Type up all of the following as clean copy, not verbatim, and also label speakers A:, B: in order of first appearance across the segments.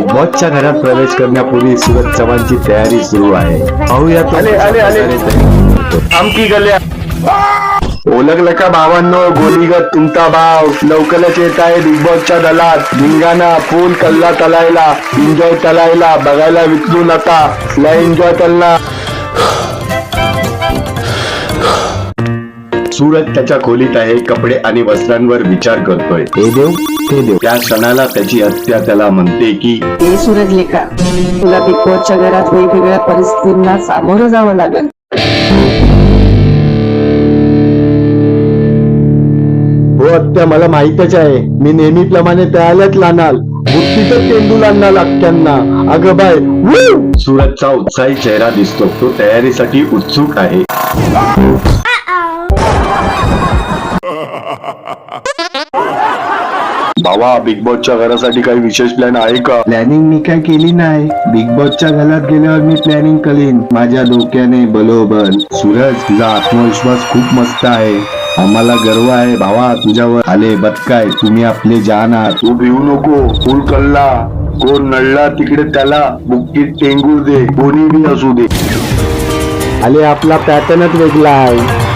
A: Big बॉसच्या घरात प्रवेश करण्यापूर्वी सूरज चव्हाणची तयारी सुरू आहे. पाहूया तो
B: आले, आले, आले.
A: कशाप्रकारे तयारी करतो.
B: आमकी गल्या ओळखलं का भावांनो? गोलीगत तुमचा भाव लवकरच येत आहे बिग बॉसच्या दलात. धिंगाणा फुल कल्ला तलायला, एन्जॉय तलायला, बघायला विसरू नका. लय एन्जॉय तलना.
A: सूरज त्याच्या खोलीत आहे. कपडे आणि वस्त्रांवर विचार करतोय. हे देव ते देव. त्या क्षणाला त्याची हत्या त्याला म्हणते की
C: हे सूरज लेखा, तुला बिग बॉसच्या घरात वेगवेगळ्या परिस्थितींना सामोरं जावं लागेल.
A: हो हत्या, मला माहितच आहे. मी नेहमीप्रमाणे तयारच लावणार. बुद्धीतच पेंडू लागणार अख्ख्यांना. अगं बाय. सूरजचा उत्साही चेहरा दिसतो. तो तयारीसाठी उत्सुक आहे.
B: भावा, बिग बॉसच्या घरासाठी काही विशेष प्लॅन आहे का?
A: प्लॅनिंग मी काय केली नाही. बिग बॉसच्या घरात गेल्यावर मी प्लॅनिंग करीन माझ्या डोक्याने बरोबर. सूरज, तुझा आत्मविश्वास खूप मस्त आहे. आम्हाला गर्व आहे भावा तुझ्यावर. आले बदकाय, तुम्ही आपले जान आहात.
B: तू भिवू नको. फुल कल्ला. कोण नळला तिकडे त्याला बुक्कीत टेंगूर दे. कोणी बी असू दे.
A: आले, आपला पॅटर्नच वेगळा आहे.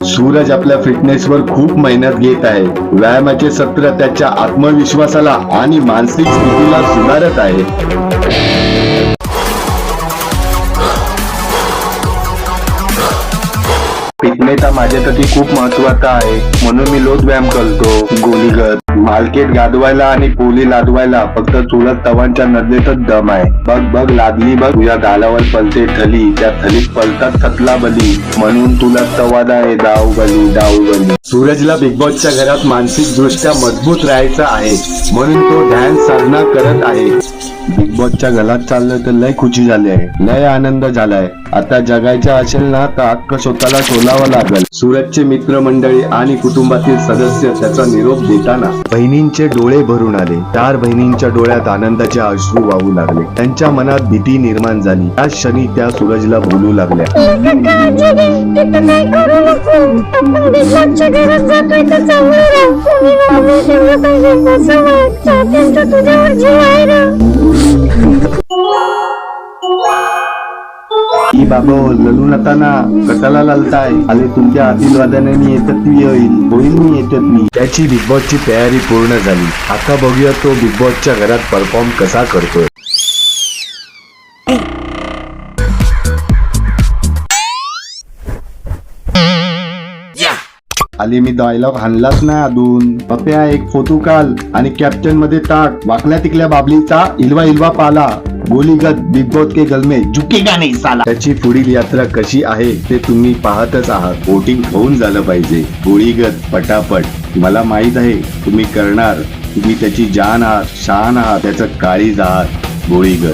A: सूरज आपल्या फिटनेसवर खूप मेहनत घेत आहे. व्यायामाचे सत्र त्याच्या आत्मविश्वासाला आणि मानसिक स्थितीला सुधारत आहे.
B: फिटनेस हा माझ्यासाठी खूप महत्वाचा आहे. म्हणून मी रोज व्यायाम करतो. गोलीगत मार्केट गाजवायला आणि पोली लादवायला फक्त सूरज चव्हाणच्या नजरेतच दम आहे. बघ बघ लादली बघ. तुझ्या गालावर पलते थली. त्या थलीत पलतात खतला बली. म्हणून तुला संवाद आहे डावगली डावगली.
A: सूरजला बिग बॉसच्या घरात मानसिक दृष्ट्या मजबूत राहायचं आहे. म्हणून तो ध्यान साधना करत आहे. बिग बॉसच्या घरात चाललं तर लय खुशी झाली आहे. लय आनंद झालाय. आता जगायचं असेल ना तर अख्ख स्वतःला शोधावं लागल. सूरजचे मित्रमंडळी आणि कुटुंबातील सदस्य त्याचा निरोप देताना बहिणींचे डोळे भरून आले. 4 बहिणींच्या डोळ्यात आनंदाचे अश्रू वाहू लागले. त्यांच्या मनात भीती निर्माण झाली. त्या क्षणी त्या सूरजला बोलू लागल्या. की बाबा, लढू नका ना. कशाला लढताय? आले, तुमच्या आशीर्वादाने मी यशस्वी होईल मी यशस्वी. त्याची बिग बॉसची तयारी पूर्ण झाली. आता बघूया तो बिग बॉसच्या घरात परफॉर्म कसा करतोय. आले, मी डायलॉग हाणलाच ना अजून. पप्या, एक फोटो काढ आणि कॅप्टन मध्ये टाक. वाकल्या तिकल्या बाबलीचा हिलवा हिलवा पाला. गोलीगत बिग बॉस के गल में झुकेगा नहीं साला. त्याची पुढील यात्रा कशी आहे ते तुम्ही पाहतच आहात. वोटिंग होऊन झालं पाहिजे. गोलीगत पटापट. मला माहित आहे तुम्ही करणार. तुम्ही त्याची जान आहात, शान आहात, त्याचं काळीज आहात. गोळीगत